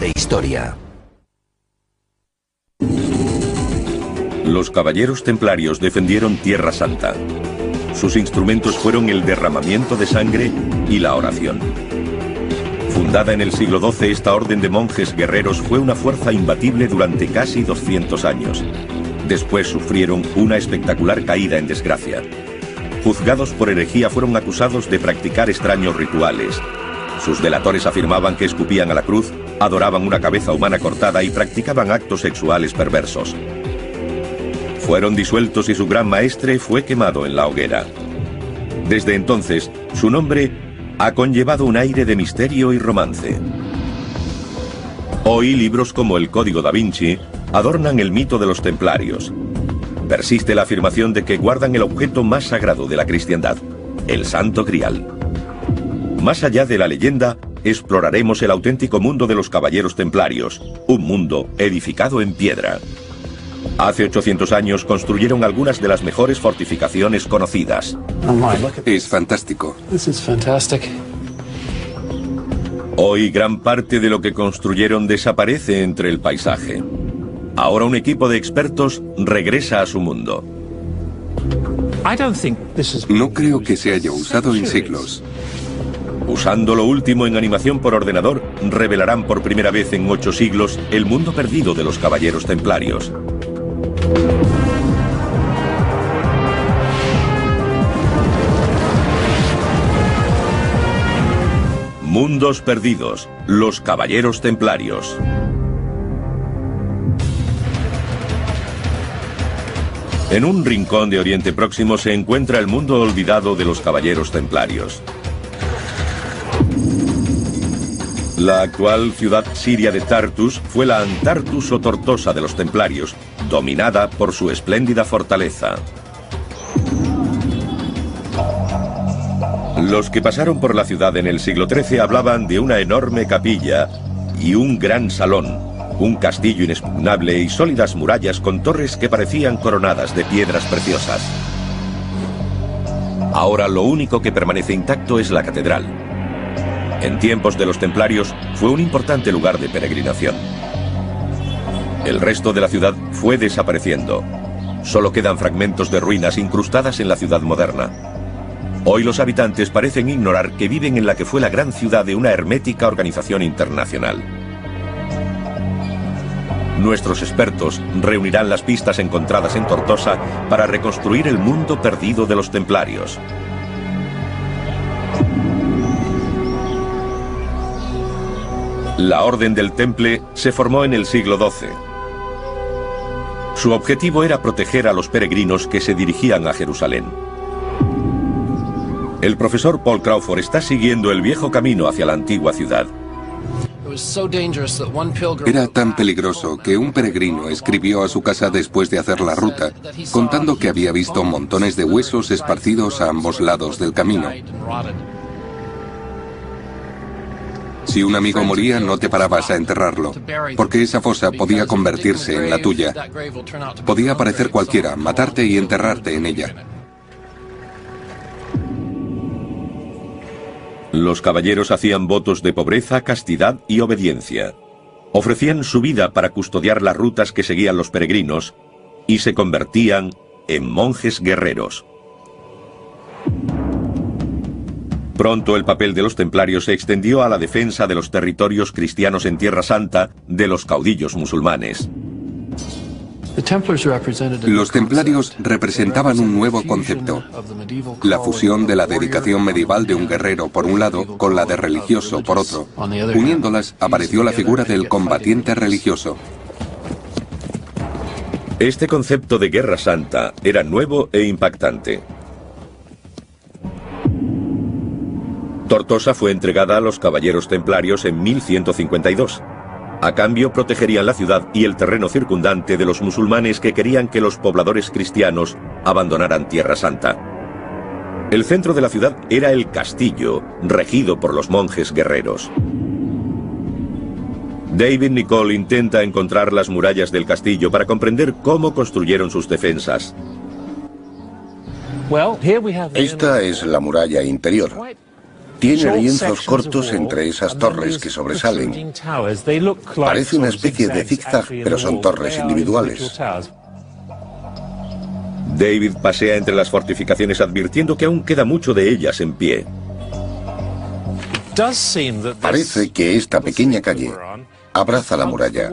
de historia. Los caballeros templarios defendieron Tierra Santa. Sus instrumentos fueron el derramamiento de sangre y la oración. Fundada en el siglo XII, esta orden de monjes guerreros fue una fuerza imbatible durante casi 200 años. Después sufrieron una espectacular caída en desgracia. Juzgados por herejía, fueron acusados de practicar extraños rituales. Sus delatores afirmaban que escupían a la cruz, adoraban una cabeza humana cortada y practicaban actos sexuales perversos. Fueron disueltos y su gran maestre fue quemado en la hoguera. Desde entonces, su nombre ha conllevado un aire de misterio y romance. Hoy, libros como el Código da Vinci adornan el mito de los templarios. Persiste la afirmación de que guardan el objeto más sagrado de la cristiandad, el Santo Grial. Más allá de la leyenda, exploraremos el auténtico mundo de los caballeros templarios, un mundo edificado en piedra. Hace 800 años construyeron algunas de las mejores fortificaciones conocidas. Es fantástico. Hoy gran parte de lo que construyeron desaparece entre el paisaje. Ahora un equipo de expertos regresa a su mundo. No creo que se haya usado en siglos. Usando lo último en animación por ordenador, revelarán por primera vez en 8 siglos el mundo perdido de los caballeros templarios. Mundos perdidos, los caballeros templarios. En un rincón de Oriente Próximo se encuentra el mundo olvidado de los caballeros templarios. La actual ciudad siria de Tartus fue la Antartus o Tortosa de los templarios, dominada por su espléndida fortaleza. Los que pasaron por la ciudad en el siglo XIII hablaban de una enorme capilla y un gran salón, un castillo inexpugnable y sólidas murallas con torres que parecían coronadas de piedras preciosas. Ahora lo único que permanece intacto es la catedral. En tiempos de los templarios fue un importante lugar de peregrinación. El resto de la ciudad fue desapareciendo. Solo quedan fragmentos de ruinas incrustadas en la ciudad moderna. Hoy los habitantes parecen ignorar que viven en la que fue la gran ciudad de una hermética organización internacional. Nuestros expertos reunirán las pistas encontradas en Tortosa para reconstruir el mundo perdido de los templarios. La Orden del Temple se formó en el siglo XII. Su objetivo era proteger a los peregrinos que se dirigían a Jerusalén. El profesor Paul Crawford está siguiendo el viejo camino hacia la antigua ciudad. Era tan peligroso que un peregrino escribió a su casa después de hacer la ruta, contando que había visto montones de huesos esparcidos a ambos lados del camino. Si un amigo moría, no te parabas a enterrarlo, porque esa fosa podía convertirse en la tuya. Podía aparecer cualquiera, matarte y enterrarte en ella. Los caballeros hacían votos de pobreza, castidad y obediencia. Ofrecían su vida para custodiar las rutas que seguían los peregrinos y se convertían en monjes guerreros. Pronto el papel de los templarios se extendió a la defensa de los territorios cristianos en Tierra Santa de los caudillos musulmanes. Los templarios representaban un nuevo concepto, la fusión de la dedicación medieval de un guerrero por un lado con la de religioso por otro. Uniéndolas apareció la figura del combatiente religioso. Este concepto de guerra santa era nuevo e impactante. Tortosa fue entregada a los caballeros templarios en 1152. A cambio protegerían la ciudad y el terreno circundante de los musulmanes que querían que los pobladores cristianos abandonaran Tierra Santa. El centro de la ciudad era el castillo, regido por los monjes guerreros. David Nicole intenta encontrar las murallas del castillo para comprender cómo construyeron sus defensas. Esta es la muralla interior. Tiene lienzos cortos entre esas torres que sobresalen. Parece una especie de zigzag, pero son torres individuales. David pasea entre las fortificaciones advirtiendo que aún queda mucho de ellas en pie. Parece que esta pequeña calle abraza la muralla.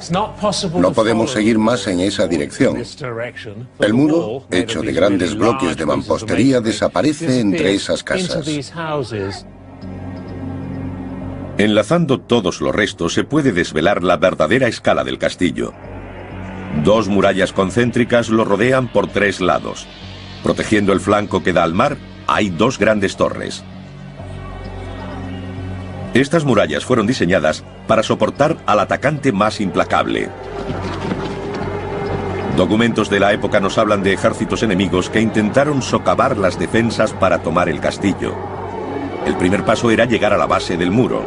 No podemos seguir más en esa dirección. El muro, hecho de grandes bloques de mampostería, desaparece entre esas casas. Enlazando todos los restos se puede desvelar la verdadera escala del castillo. 2 murallas concéntricas lo rodean por 3 lados. Protegiendo el flanco que da al mar, hay 2 grandes torres. Estas murallas fueron diseñadas para soportar al atacante más implacable. Documentos de la época nos hablan de ejércitos enemigos que intentaron socavar las defensas para tomar el castillo. El primer paso era llegar a la base del muro.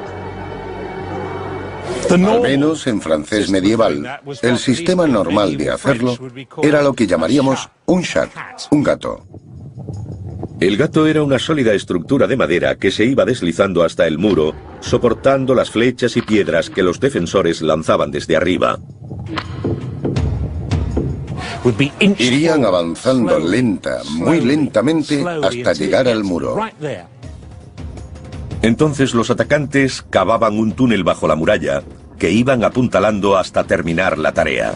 Al menos en francés medieval, el sistema normal de hacerlo era lo que llamaríamos un chat, un gato. El gato era una sólida estructura de madera que se iba deslizando hasta el muro, soportando las flechas y piedras que los defensores lanzaban desde arriba. Irían avanzando muy lentamente, hasta llegar al muro. Entonces los atacantes cavaban un túnel bajo la muralla, que iban apuntalando hasta terminar la tarea.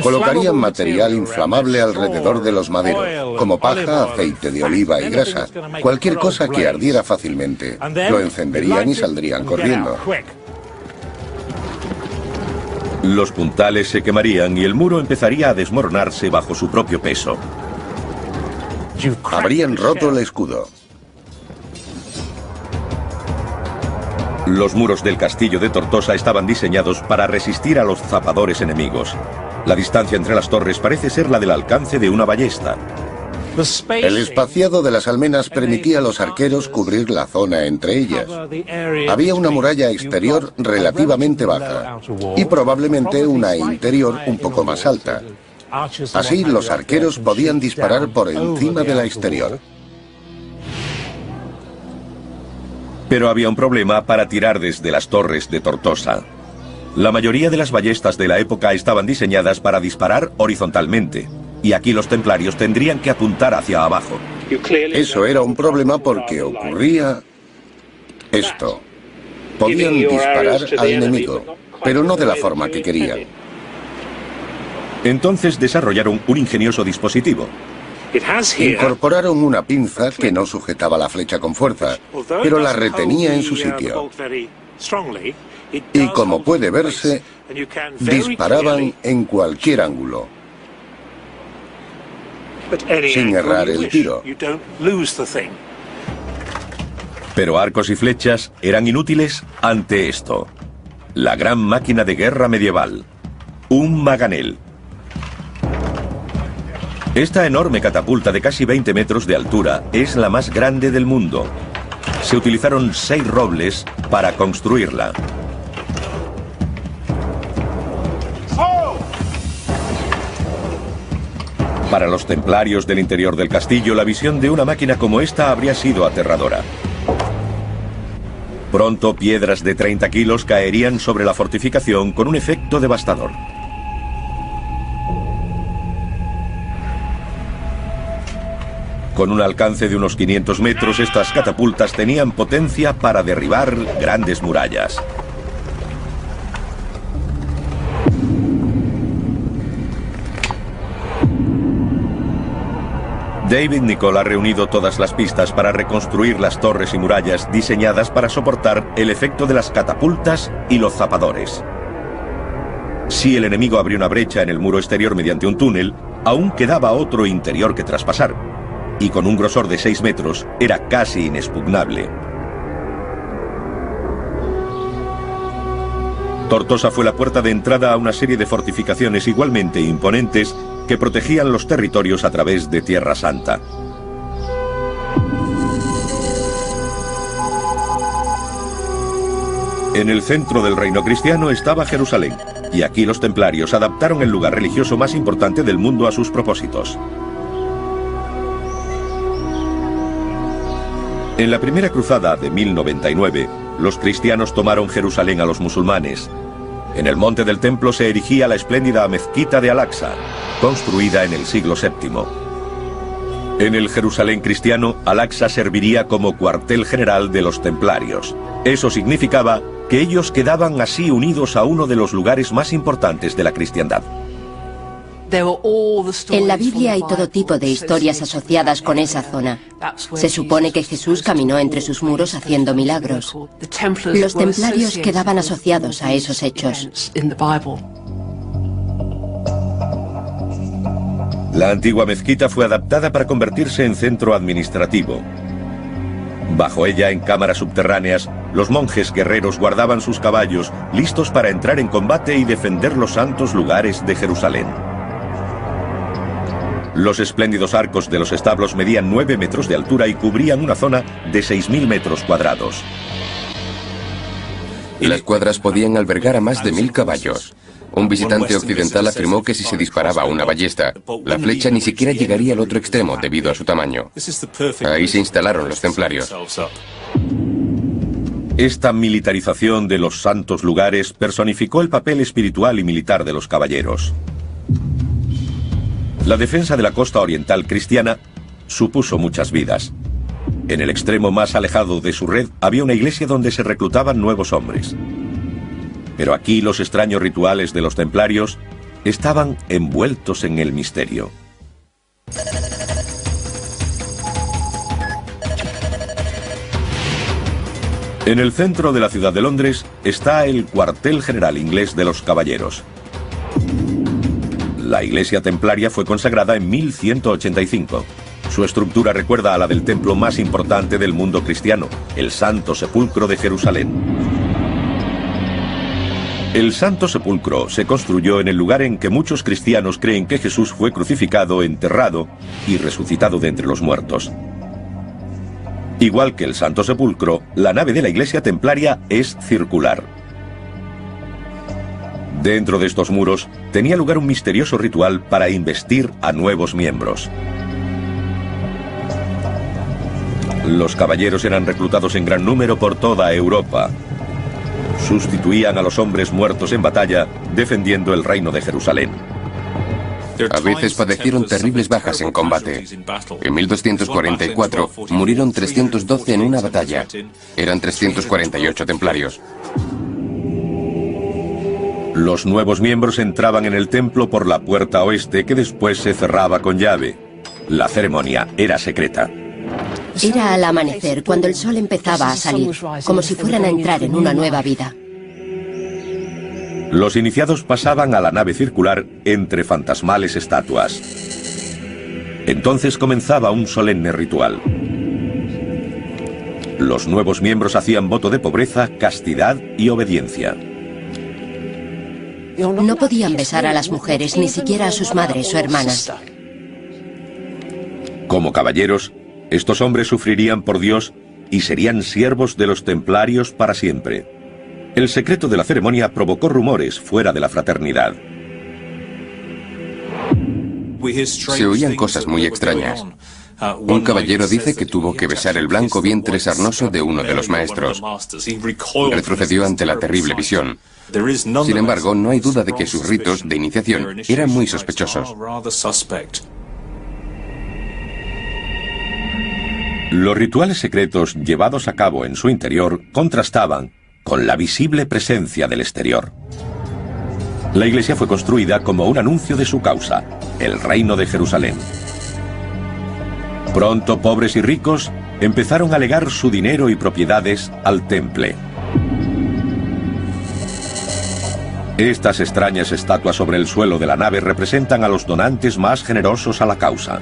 Colocarían material inflamable alrededor de los maderos, como paja, aceite de oliva y grasa, cualquier cosa que ardiera fácilmente. Lo encenderían y saldrían corriendo. Los puntales se quemarían y el muro empezaría a desmoronarse bajo su propio peso. Habrían roto el escudo. Los muros del castillo de Tortosa estaban diseñados para resistir a los zapadores enemigos. La distancia entre las torres parece ser la del alcance de una ballesta. El espaciado de las almenas permitía a los arqueros cubrir la zona entre ellas. Había una muralla exterior relativamente baja y probablemente una interior un poco más alta. Así los arqueros podían disparar por encima de la exterior. Pero había un problema para tirar desde las torres de Tortosa. La mayoría de las ballestas de la época estaban diseñadas para disparar horizontalmente, y aquí los templarios tendrían que apuntar hacia abajo. Eso era un problema porque ocurría esto. Podían disparar al enemigo, pero no de la forma que querían. Entonces desarrollaron un ingenioso dispositivo. Incorporaron una pinza que no sujetaba la flecha con fuerza, pero la retenía en su sitio. Y como puede verse, disparaban en cualquier ángulo, sin errar el tiro. Pero arcos y flechas eran inútiles ante esto. La gran máquina de guerra medieval. Un maganel. Esta enorme catapulta de casi 20 metros de altura es la más grande del mundo. Se utilizaron 6 robles para construirla. Para los templarios del interior del castillo, la visión de una máquina como esta habría sido aterradora. Pronto, piedras de 30 kilos caerían sobre la fortificación con un efecto devastador. Con un alcance de unos 500 metros, estas catapultas tenían potencia para derribar grandes murallas. David Nicholl ha reunido todas las pistas para reconstruir las torres y murallas diseñadas para soportar el efecto de las catapultas y los zapadores. Si el enemigo abrió una brecha en el muro exterior mediante un túnel, aún quedaba otro interior que traspasar, y con un grosor de 6 metros era casi inexpugnable. Tortosa fue la puerta de entrada a una serie de fortificaciones igualmente imponentes que protegían los territorios a través de Tierra Santa. En el centro del reino cristiano estaba Jerusalén, y aquí los templarios adaptaron el lugar religioso más importante del mundo a sus propósitos. En la primera cruzada de 1099, los cristianos tomaron Jerusalén a los musulmanes. En el monte del templo se erigía la espléndida mezquita de Al-Aqsa, construida en el siglo VII. En el Jerusalén cristiano, Al-Aqsa serviría como cuartel general de los templarios. Eso significaba que ellos quedaban así unidos a uno de los lugares más importantes de la cristiandad. En la Biblia hay todo tipo de historias asociadas con esa zona. Se supone que Jesús caminó entre sus muros haciendo milagros. Los templarios quedaban asociados a esos hechos. La antigua mezquita fue adaptada para convertirse en centro administrativo. Bajo ella, en cámaras subterráneas, los monjes guerreros guardaban sus caballos, listos para entrar en combate y defender los santos lugares de Jerusalén. Los espléndidos arcos de los establos medían 9 metros de altura y cubrían una zona de 6.000 metros cuadrados. Las cuadras podían albergar a más de 1000 caballos. Un visitante occidental afirmó que si se disparaba una ballesta, la flecha ni siquiera llegaría al otro extremo debido a su tamaño. Ahí se instalaron los templarios. Esta militarización de los santos lugares personificó el papel espiritual y militar de los caballeros. La defensa de la costa oriental cristiana supuso muchas vidas. En el extremo más alejado de su red había una iglesia donde se reclutaban nuevos hombres. Pero aquí los extraños rituales de los templarios estaban envueltos en el misterio. En el centro de la ciudad de Londres está el cuartel general inglés de los caballeros. La iglesia templaria fue consagrada en 1185. Su estructura recuerda a la del templo más importante del mundo cristiano, el Santo Sepulcro de Jerusalén. El Santo Sepulcro se construyó en el lugar en que muchos cristianos creen que Jesús fue crucificado, enterrado y resucitado de entre los muertos. Igual que el Santo Sepulcro, la nave de la iglesia templaria es circular. Dentro de estos muros tenía lugar un misterioso ritual para investir a nuevos miembros. Los caballeros eran reclutados en gran número por toda Europa. Sustituían a los hombres muertos en batalla, defendiendo el reino de Jerusalén. A veces padecieron terribles bajas en combate. En 1244 murieron 312 en una batalla. Eran 348 templarios. Los nuevos miembros entraban en el templo por la puerta oeste, que después se cerraba con llave. La ceremonia era secreta. Era al amanecer, cuando el sol empezaba a salir, como si fueran a entrar en una nueva vida. Los iniciados pasaban a la nave circular entre fantasmales estatuas. Entonces comenzaba un solemne ritual. Los nuevos miembros hacían voto de pobreza, castidad y obediencia. No podían besar a las mujeres, ni siquiera a sus madres o hermanas. Como caballeros, estos hombres sufrirían por Dios y serían siervos de los templarios para siempre. El secreto de la ceremonia provocó rumores fuera de la fraternidad. Se oían cosas muy extrañas. Un caballero dice que tuvo que besar el blanco vientre sarnoso de uno de los maestros. Retrocedió ante la terrible visión. Sin embargo, no hay duda de que sus ritos de iniciación eran muy sospechosos. Los rituales secretos llevados a cabo en su interior contrastaban con la visible presencia del exterior. La iglesia fue construida como un anuncio de su causa, el reino de Jerusalén. Pronto pobres y ricos empezaron a legar su dinero y propiedades al temple. Estas extrañas estatuas sobre el suelo de la nave representan a los donantes más generosos a la causa.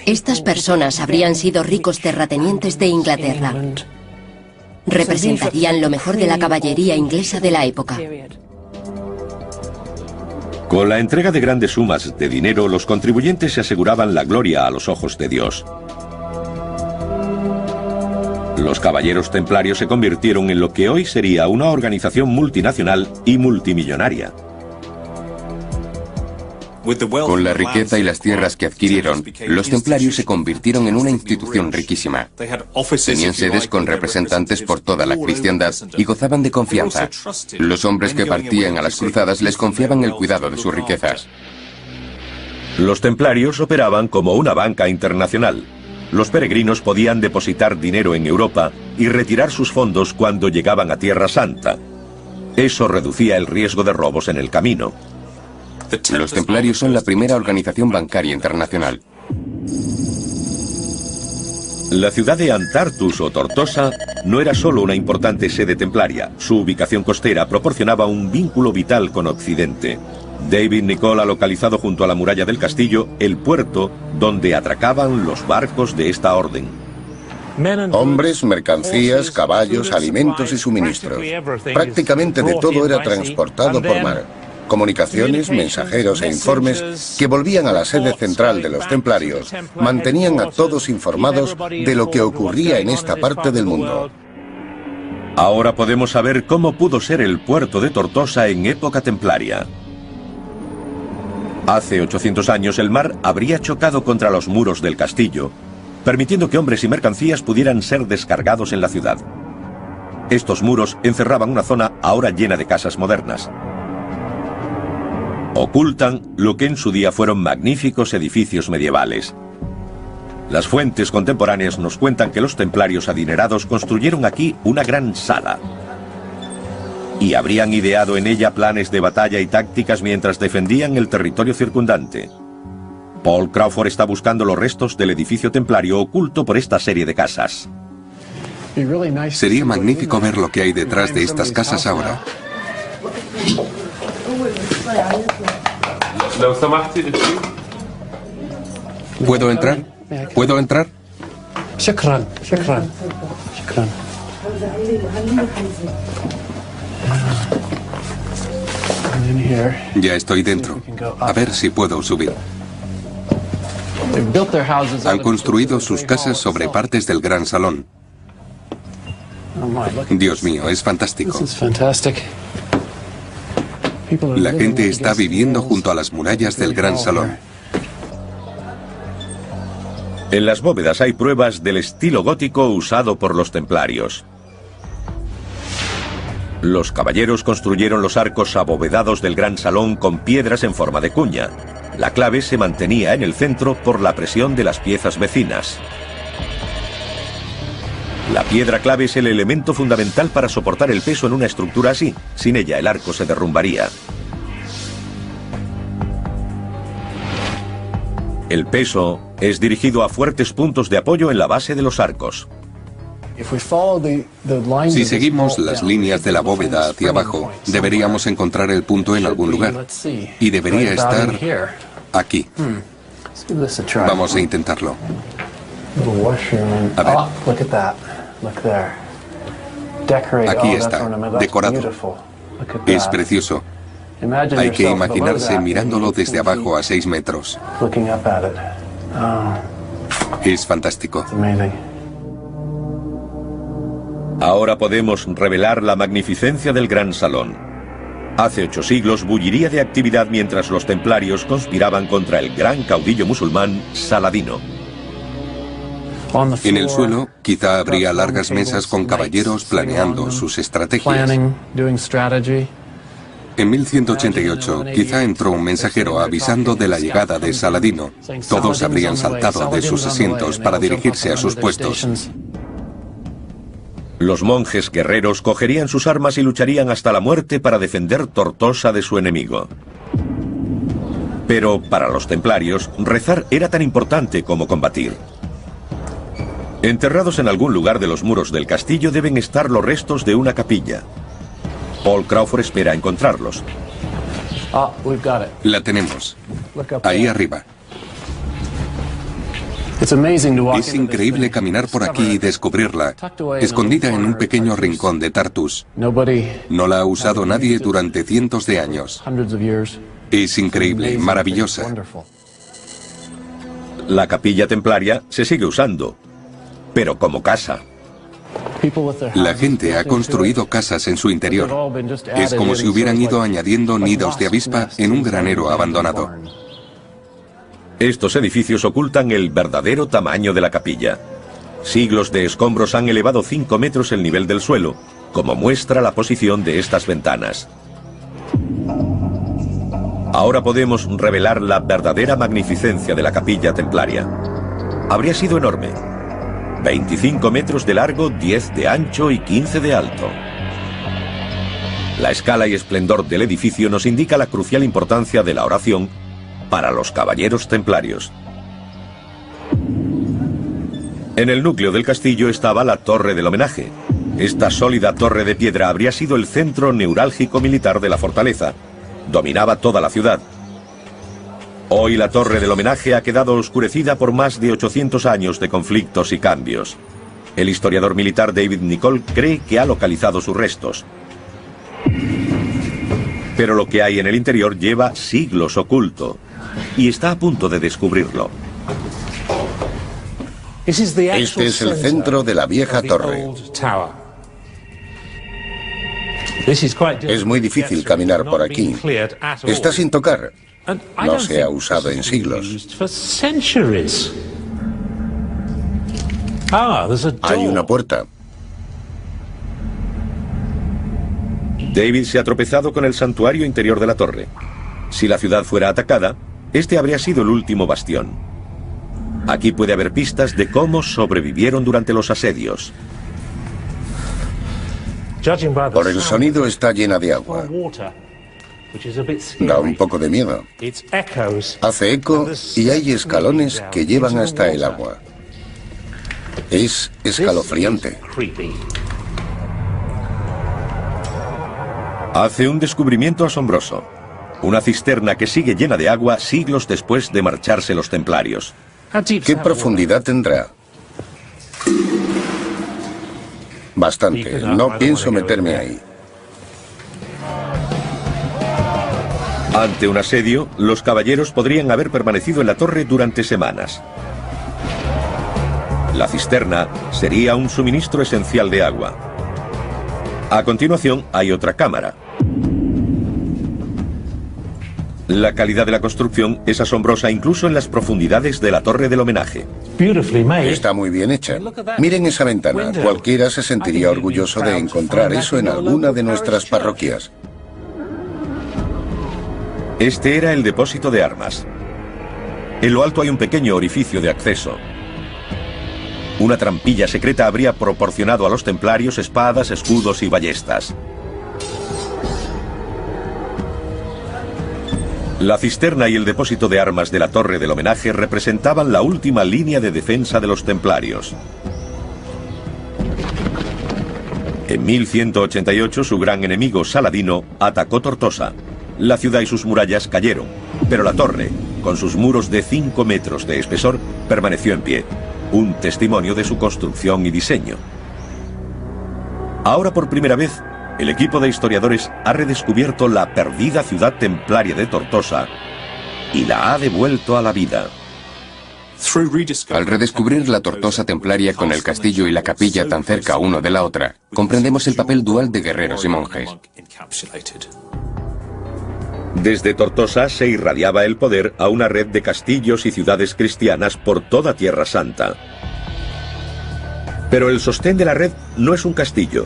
Estas personas habrían sido ricos terratenientes de Inglaterra. Representarían lo mejor de la caballería inglesa de la época. Con la entrega de grandes sumas de dinero, los contribuyentes se aseguraban la gloria a los ojos de Dios. Los caballeros templarios se convirtieron en lo que hoy sería una organización multinacional y multimillonaria. Con la riqueza y las tierras que adquirieron, los templarios se convirtieron en una institución riquísima. Tenían sedes con representantes por toda la cristiandad y gozaban de confianza. Los hombres que partían a las cruzadas les confiaban el cuidado de sus riquezas. Los templarios operaban como una banca internacional. Los peregrinos podían depositar dinero en Europa y retirar sus fondos cuando llegaban a Tierra Santa. Eso reducía el riesgo de robos en el camino. Los templarios son la primera organización bancaria internacional. La ciudad de Antartus o Tortosa no era solo una importante sede templaria. Su ubicación costera proporcionaba un vínculo vital con Occidente. David Nicoll ha localizado junto a la muralla del castillo el puerto donde atracaban los barcos de esta orden. Hombres, mercancías, caballos, alimentos y suministros. Prácticamente de todo era transportado por mar. Comunicaciones, mensajeros e informes que volvían a la sede central de los templarios mantenían a todos informados de lo que ocurría en esta parte del mundo. Ahora podemos saber cómo pudo ser el puerto de Tortosa en época templaria. Hace 800 años el mar habría chocado contra los muros del castillo, permitiendo que hombres y mercancías pudieran ser descargados en la ciudad. Estos muros encerraban una zona ahora llena de casas modernas. Ocultan lo que en su día fueron magníficos edificios medievales. Las fuentes contemporáneas nos cuentan que los templarios adinerados construyeron aquí una gran sala y habrían ideado en ella planes de batalla y tácticas mientras defendían el territorio circundante. Paul Crawford está buscando los restos del edificio templario oculto por esta serie de casas. Sería magnífico ver lo que hay detrás de estas casas ahora. ¿Puedo entrar? ¿Puedo entrar? شكرا شكرا شكرا. Ya estoy dentro. A ver si puedo subir. Han construido sus casas sobre partes del gran salón. Dios mío, es fantástico. La gente está viviendo junto a las murallas del gran salón. En las bóvedas hay pruebas del estilo gótico usado por los templarios. Los caballeros construyeron los arcos abovedados del gran salón con piedras en forma de cuña. La clave se mantenía en el centro por la presión de las piezas vecinas. La piedra clave es el elemento fundamental para soportar el peso en una estructura así. Sin ella, el arco se derrumbaría. El peso es dirigido a fuertes puntos de apoyo en la base de los arcos. Si seguimos las líneas de la bóveda hacia abajo, deberíamos encontrar el punto en algún lugar. Y debería estar aquí. Vamos a intentarlo. A ver. Aquí está, decorado. Es precioso. Hay que imaginarse mirándolo desde abajo a 6 metros. Es fantástico. Ahora podemos revelar la magnificencia del gran salón. Hace 8 siglos bulliría de actividad mientras los templarios conspiraban contra el gran caudillo musulmán Saladino. En el suelo, quizá habría largas mesas con caballeros planeando sus estrategias. En 1188, quizá entró un mensajero avisando de la llegada de Saladino. Todos habrían saltado de sus asientos para dirigirse a sus puestos. Los monjes guerreros cogerían sus armas y lucharían hasta la muerte para defender Tortosa de su enemigo. Pero para los templarios, rezar era tan importante como combatir. Enterrados en algún lugar de los muros del castillo deben estar los restos de una capilla. Paul Crawford espera encontrarlos. La tenemos. Ahí arriba. Es increíble caminar por aquí y descubrirla, escondida en un pequeño rincón de Tartus. No la ha usado nadie durante cientos de años. Es increíble, maravillosa. La capilla templaria se sigue usando, pero como casa. La gente ha construido casas en su interior. Es como si hubieran ido añadiendo nidos de avispa en un granero abandonado. Estos edificios ocultan el verdadero tamaño de la capilla. Siglos de escombros han elevado 5 metros el nivel del suelo, como muestra la posición de estas ventanas. Ahora podemos revelar la verdadera magnificencia de la capilla templaria. Habría sido enorme. 25 metros de largo, 10 de ancho y 15 de alto. La escala y esplendor del edificio nos indica la crucial importancia de la oración para los caballeros templarios. En el núcleo del castillo estaba la Torre del Homenaje. Esta sólida torre de piedra habría sido el centro neurálgico militar de la fortaleza. Dominaba toda la ciudad. Hoy la Torre del Homenaje ha quedado oscurecida por más de 800 años de conflictos y cambios. El historiador militar David Nicholl cree que ha localizado sus restos. Pero lo que hay en el interior lleva siglos oculto y está a punto de descubrirlo. Este es el centro de la vieja torre. Es muy difícil caminar por aquí. Está sin tocar. No se ha usado en siglos. Hay una puerta. David se ha tropezado con el santuario interior de la torre. Si la ciudad fuera atacada, este habría sido el último bastión. Aquí puede haber pistas de cómo sobrevivieron durante los asedios. Por el sonido está llena de agua. Da un poco de miedo. Hace eco y hay escalones que llevan hasta el agua. Es escalofriante. Hace un descubrimiento asombroso. Una cisterna que sigue llena de agua siglos después de marcharse los templarios. ¿Qué profundidad tendrá? Bastante. No pienso meterme ahí. Ante un asedio, los caballeros podrían haber permanecido en la torre durante semanas. La cisterna sería un suministro esencial de agua. A continuación hay otra cámara. La calidad de la construcción es asombrosa incluso en las profundidades de la Torre del Homenaje. Está muy bien hecha. Miren esa ventana. Cualquiera se sentiría orgulloso de encontrar eso en alguna de nuestras parroquias. Este era el depósito de armas. En lo alto hay un pequeño orificio de acceso. Una trampilla secreta habría proporcionado a los templarios espadas, escudos y ballestas. La cisterna y el depósito de armas de la Torre del Homenaje representaban la última línea de defensa de los templarios. En 1188 su gran enemigo Saladino atacó Tortosa. La ciudad y sus murallas cayeron, pero la torre, con sus muros de 5 metros de espesor, permaneció en pie, un testimonio de su construcción y diseño. Ahora por primera vez, el equipo de historiadores ha redescubierto la perdida ciudad templaria de Tortosa y la ha devuelto a la vida. Al redescubrir la Tortosa templaria con el castillo y la capilla tan cerca uno de la otra, comprendemos el papel dual de guerreros y monjes. Desde Tortosa se irradiaba el poder a una red de castillos y ciudades cristianas por toda Tierra Santa. Pero el sostén de la red no es un castillo,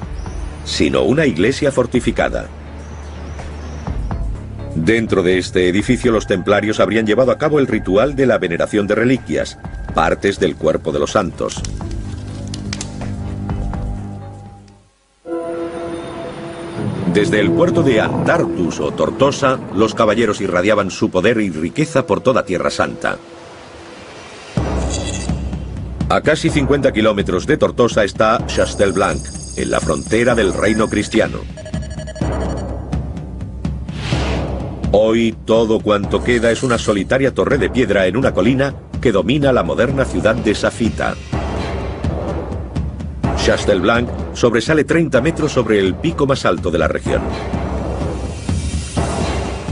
sino una iglesia fortificada. Dentro de este edificio los templarios habrían llevado a cabo el ritual de la veneración de reliquias, partes del cuerpo de los santos. Desde el puerto de Antartus o Tortosa, los caballeros irradiaban su poder y riqueza por toda Tierra Santa. A casi 50 kilómetros de Tortosa está Chastelblanc, en la frontera del reino cristiano. Hoy todo cuanto queda es una solitaria torre de piedra en una colina que domina la moderna ciudad de Safita. Chastelblanc sobresale 30 metros sobre el pico más alto de la región.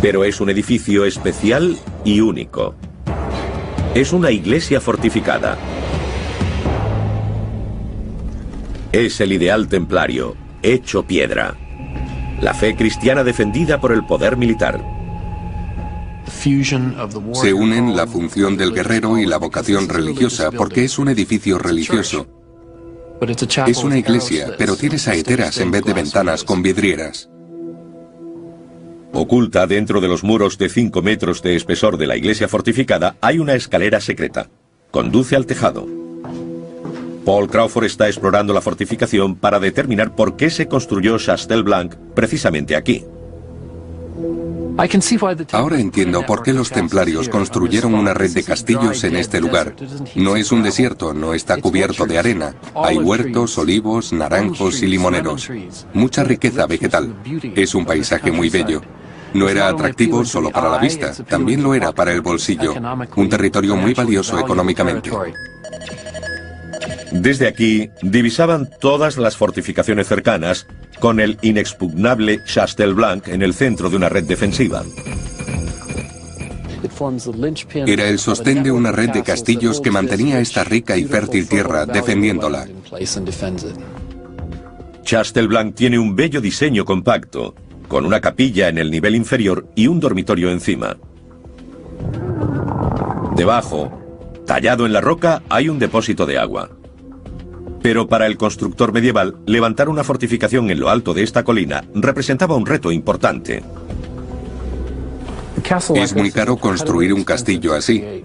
Pero es un edificio especial y único. Es una iglesia fortificada. Es el ideal templario, hecho piedra. La fe cristiana defendida por el poder militar. Se unen la función del guerrero y la vocación religiosa porque es un edificio religioso. Es una iglesia, pero tiene saeteras en vez de ventanas con vidrieras. Oculta dentro de los muros de 5 metros de espesor de la iglesia fortificada hay una escalera secreta. Conduce al tejado. Paul Crawford está explorando la fortificación para determinar por qué se construyó Chastel Blanc precisamente aquí. Ahora entiendo por qué los templarios construyeron una red de castillos en este lugar. No es un desierto, no está cubierto de arena. Hay huertos, olivos, naranjos y limoneros. Mucha riqueza vegetal. Es un paisaje muy bello. No era atractivo solo para la vista, también lo era para el bolsillo. Un territorio muy valioso económicamente. Desde aquí divisaban todas las fortificaciones cercanas, con el inexpugnable Chastel Blanc en el centro de una red defensiva. Era el sostén de una red de castillos que mantenía esta rica y fértil tierra, defendiéndola. Chastel Blanc tiene un bello diseño compacto, con una capilla en el nivel inferior y un dormitorio encima. Debajo, tallado en la roca, hay un depósito de agua. Pero para el constructor medieval, levantar una fortificación en lo alto de esta colina representaba un reto importante. Es muy caro construir un castillo así.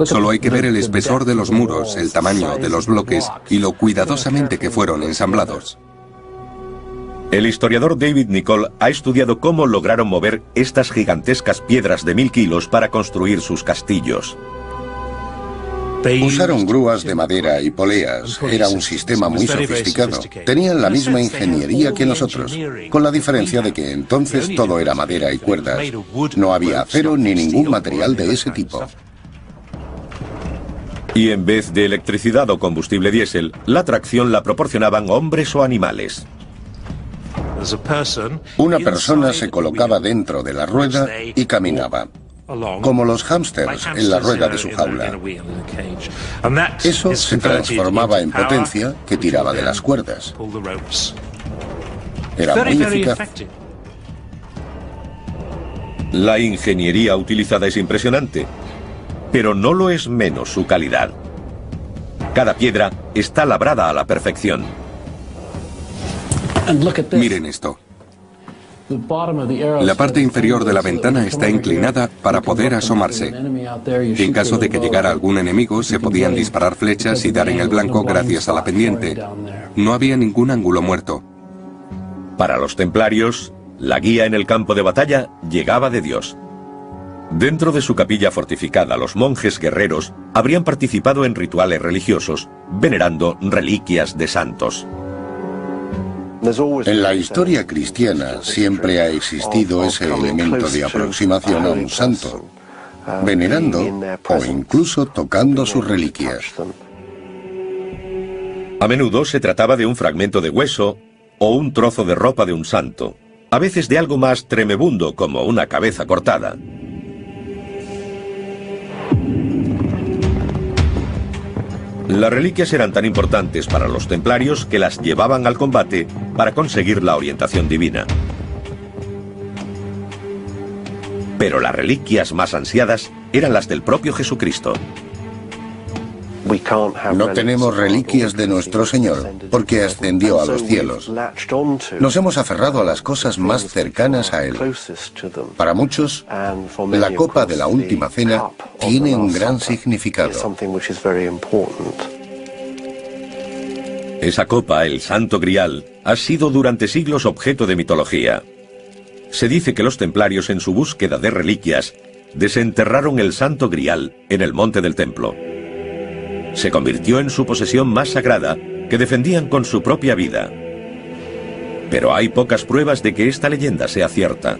Solo hay que ver el espesor de los muros, el tamaño de los bloques y lo cuidadosamente que fueron ensamblados. El historiador David Nicol ha estudiado cómo lograron mover estas gigantescas piedras de 1000 kilos para construir sus castillos. Usaron grúas de madera y poleas. Era un sistema muy sofisticado. Tenían la misma ingeniería que nosotros, con la diferencia de que entonces todo era madera y cuerdas. No había acero ni ningún material de ese tipo. Y en vez de electricidad o combustible diésel, la tracción la proporcionaban hombres o animales. Una persona se colocaba dentro de la rueda y caminaba, como los hámsters en la rueda de su jaula. Eso se transformaba en potencia que tiraba de las cuerdas. Era muy eficaz. La ingeniería utilizada es impresionante, pero no lo es menos su calidad. Cada piedra está labrada a la perfección. Miren esto. La parte inferior de la ventana está inclinada para poder asomarse. En caso de que llegara algún enemigo, se podían disparar flechas y dar en el blanco gracias a la pendiente. No había ningún ángulo muerto. Para los templarios, la guía en el campo de batalla llegaba de Dios. Dentro de su capilla fortificada, los monjes guerreros habrían participado en rituales religiosos, venerando reliquias de santos. En la historia cristiana siempre ha existido ese elemento de aproximación a un santo, venerando o incluso tocando sus reliquias. A menudo se trataba de un fragmento de hueso o un trozo de ropa de un santo, a veces de algo más tremebundo como una cabeza cortada. Las reliquias eran tan importantes para los templarios que las llevaban al combate para conseguir la orientación divina. Pero las reliquias más ansiadas eran las del propio Jesucristo. No tenemos reliquias de nuestro Señor, porque ascendió a los cielos. Nos hemos aferrado a las cosas más cercanas a Él. Para muchos, la copa de la última cena tiene un gran significado. Esa copa, el Santo Grial, ha sido durante siglos objeto de mitología. Se dice que los templarios, en su búsqueda de reliquias, desenterraron el Santo Grial en el monte del templo. Se convirtió en su posesión más sagrada, que defendían con su propia vida. Pero hay pocas pruebas de que esta leyenda sea cierta.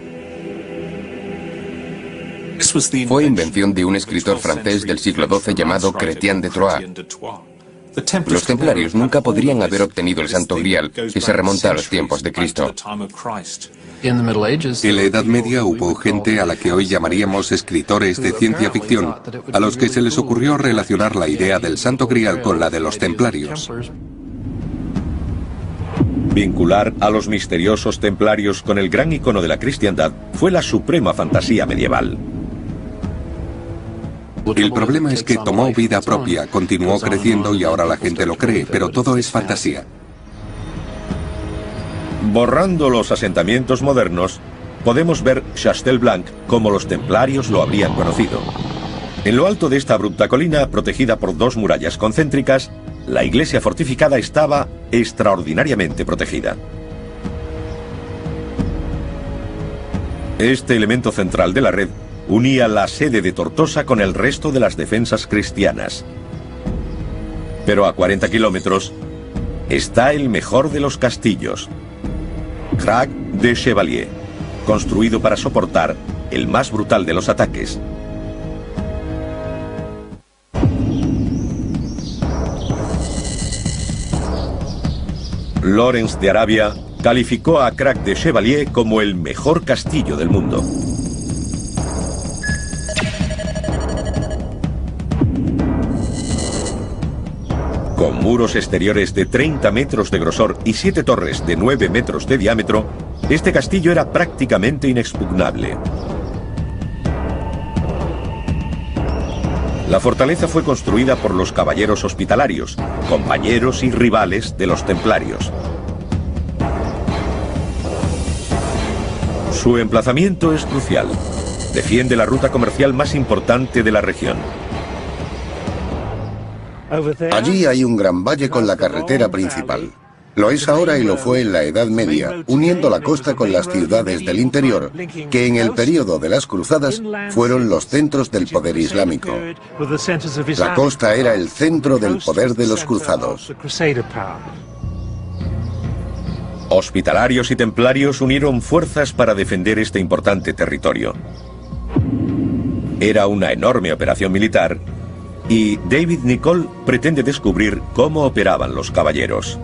Fue invención de un escritor francés del siglo XII llamado Chrétien de Troyes. Los templarios nunca podrían haber obtenido el Santo Grial, que se remonta a los tiempos de Cristo. En la Edad Media hubo gente a la que hoy llamaríamos escritores de ciencia ficción, a los que se les ocurrió relacionar la idea del Santo Grial con la de los templarios. Vincular a los misteriosos templarios con el gran icono de la cristiandad fue la suprema fantasía medieval. El problema es que tomó vida propia, continuó creciendo y ahora la gente lo cree, pero todo es fantasía. Borrando los asentamientos modernos, podemos ver Chastelblanc como los templarios lo habrían conocido. En lo alto de esta abrupta colina, protegida por dos murallas concéntricas, la iglesia fortificada estaba extraordinariamente protegida. Este elemento central de la red unía la sede de Tortosa con el resto de las defensas cristianas. Pero a 40 kilómetros está el mejor de los castillos, Crac de Chevalier, construido para soportar el más brutal de los ataques. Lawrence de Arabia calificó a Crac de Chevalier como el mejor castillo del mundo. Con muros exteriores de 30 metros de grosor y 7 torres de 9 metros de diámetro, este castillo era prácticamente inexpugnable. La fortaleza fue construida por los caballeros hospitalarios, compañeros y rivales de los templarios. Su emplazamiento es crucial. Defiende la ruta comercial más importante de la región. Allí hay un gran valle con la carretera principal. Lo es ahora y lo fue en la Edad Media, uniendo la costa con las ciudades del interior, que en el período de las cruzadas fueron los centros del poder islámico. La costa era el centro del poder de los cruzados. Hospitalarios y templarios unieron fuerzas para defender este importante territorio. Era una enorme operación militar y David Nicholl pretende descubrir cómo operaban los caballeros.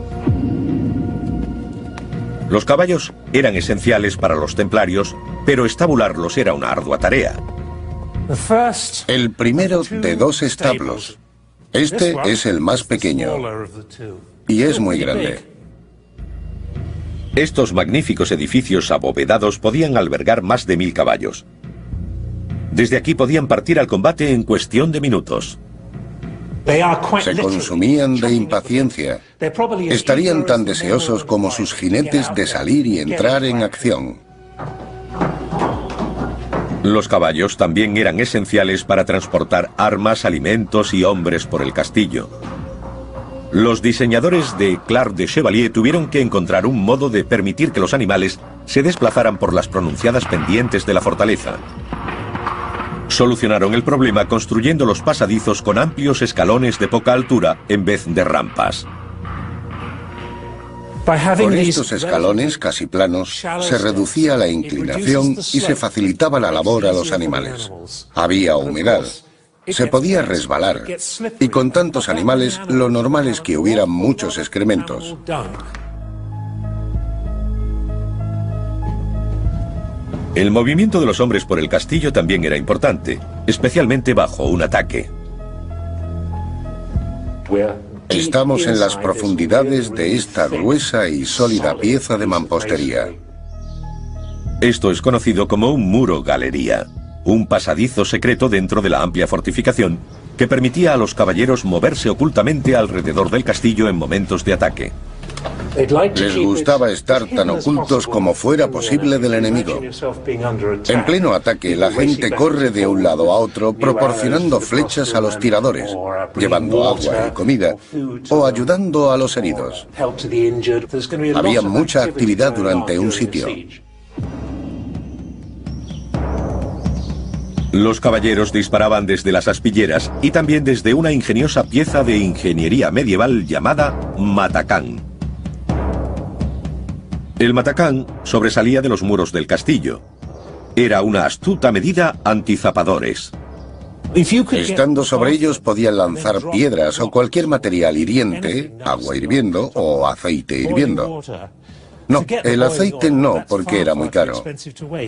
Los caballos eran esenciales para los templarios, pero estabularlos era una ardua tarea. El primero de dos establos. Este es el más pequeño y es muy grande. Estos magníficos edificios abovedados podían albergar más de 1000 caballos. Desde aquí podían partir al combate en cuestión de minutos. Se consumían de impaciencia. Estarían tan deseosos como sus jinetes de salir y entrar en acción. Los caballos también eran esenciales para transportar armas, alimentos y hombres por el castillo. Los diseñadores de Crac de Chevalier tuvieron que encontrar un modo de permitir que los animales se desplazaran por las pronunciadas pendientes de la fortaleza. Solucionaron el problema construyendo los pasadizos con amplios escalones de poca altura en vez de rampas. Con estos escalones casi planos, se reducía la inclinación y se facilitaba la labor a los animales. Había humedad. Se podía resbalar, y con tantos animales, lo normal es que hubiera muchos excrementos. El movimiento de los hombres por el castillo también era importante, especialmente bajo un ataque. Estamos en las profundidades de esta gruesa y sólida pieza de mampostería. Esto es conocido como un muro-galería, un pasadizo secreto dentro de la amplia fortificación que permitía a los caballeros moverse ocultamente alrededor del castillo en momentos de ataque. Les gustaba estar tan ocultos como fuera posible del enemigo. En pleno ataque, la gente corre de un lado a otro proporcionando flechas a los tiradores, llevando agua y comida o ayudando a los heridos. Había mucha actividad durante un sitio. Los caballeros disparaban desde las aspilleras y también desde una ingeniosa pieza de ingeniería medieval llamada matacán. El matacán sobresalía de los muros del castillo. Era una astuta medida antizapadores. Estando sobre ellos podían lanzar piedras o cualquier material hiriente, agua hirviendo o aceite hirviendo. No, el aceite no, porque era muy caro.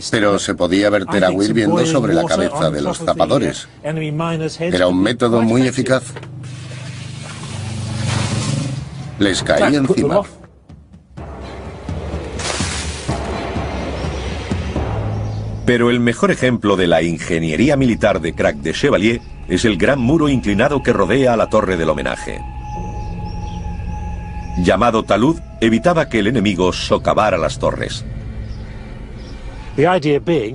Pero se podía verter agua hirviendo sobre la cabeza de los zapadores. Era un método muy eficaz. Les caía encima. Pero el mejor ejemplo de la ingeniería militar de Crac de Chevalier es el gran muro inclinado que rodea a la torre del homenaje. Llamado talud, evitaba que el enemigo socavara las torres.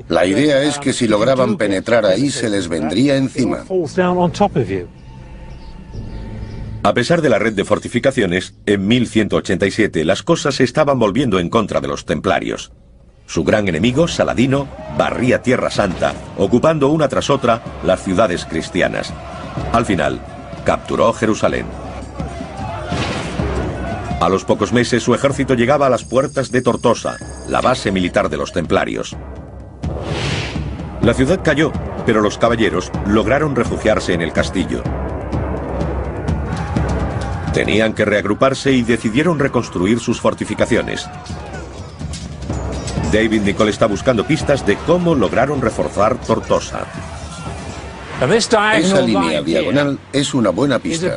La idea es que si lograban penetrar ahí se les vendría encima. A pesar de la red de fortificaciones, en 1187 las cosas se estaban volviendo en contra de los templarios. Su gran enemigo, Saladino, barría Tierra Santa, ocupando una tras otra las ciudades cristianas. Al final, capturó Jerusalén. A los pocos meses su ejército llegaba a las puertas de Tortosa, la base militar de los templarios. La ciudad cayó, pero los caballeros lograron refugiarse en el castillo. Tenían que reagruparse y decidieron reconstruir sus fortificaciones. David Nicol está buscando pistas de cómo lograron reforzar Tortosa. Esa línea diagonal es una buena pista.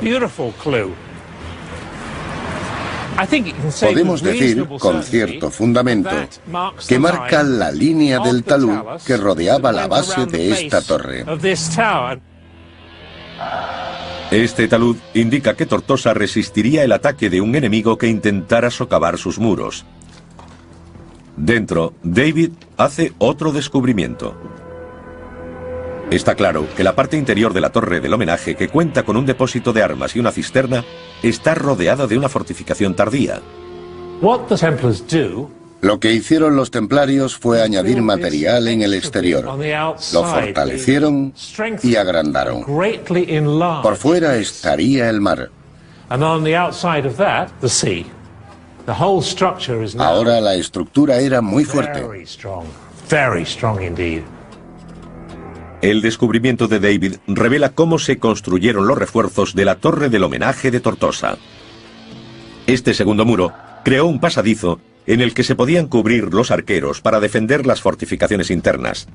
Podemos decir, con cierto fundamento, que marca la línea del talud que rodeaba la base de esta torre. Este talud indica que Tortosa resistiría el ataque de un enemigo que intentara socavar sus muros. Dentro, David hace otro descubrimiento. Está claro que la parte interior de la torre del homenaje, que cuenta con un depósito de armas y una cisterna, está rodeada de una fortificación tardía. Lo que hicieron los templarios fue añadir material en el exterior. Lo fortalecieron y agrandaron. Por fuera estaría el mar. Ahora la estructura era muy fuerte. El descubrimiento de David revela cómo se construyeron los refuerzos de la torre del homenaje de Tortosa. Este segundo muro creó un pasadizo en el que se podían cubrir los arqueros para defender las fortificaciones internas.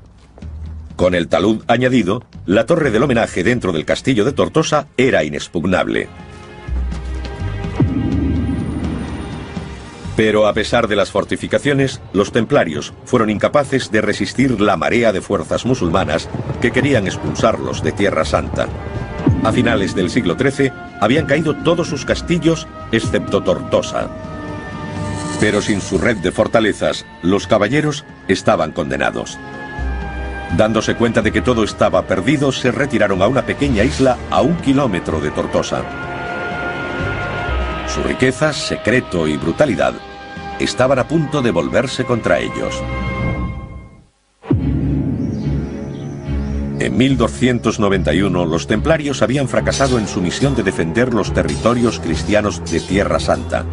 Con el talud añadido, la torre del homenaje dentro del castillo de Tortosa era inexpugnable. Pero a pesar de las fortificaciones, los templarios fueron incapaces de resistir la marea de fuerzas musulmanas que querían expulsarlos de Tierra Santa. A finales del siglo XIII habían caído todos sus castillos excepto Tortosa. Pero sin su red de fortalezas, los caballeros estaban condenados. Dándose cuenta de que todo estaba perdido, se retiraron a una pequeña isla a 1 kilómetro de Tortosa. Su riqueza, secreto y brutalidad estaban a punto de volverse contra ellos. En 1291, los templarios habían fracasado en su misión de defender los territorios cristianos de Tierra Santa.